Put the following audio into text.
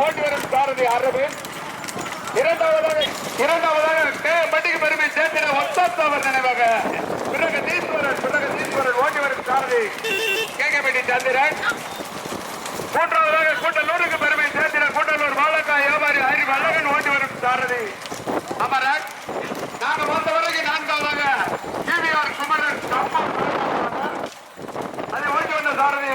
ஓட்டி வரும் சாரதி அரவிந்த். இரண்டாவதாக பட்டிக்கு பெருமை சேர்த்திட ஒத்தவர் நினைவாக பிரகதீஸ்வரன் ஓட்டி வரும் சாரதி கேகப்பட்டி சந்திரன். மூன்றாவதாக கூட்டலூருக்கு பெருமை சேர்த்திட கூட்டலூர் வாழக்காய் வியாபாரி அறிவு அழகன் ஓட்டி வரும் சாரதி அமரன். நாங்கள் வந்த வரைக்கும் நான்காவதாக குமரன் அதை ஓட்டி வந்த சாரதி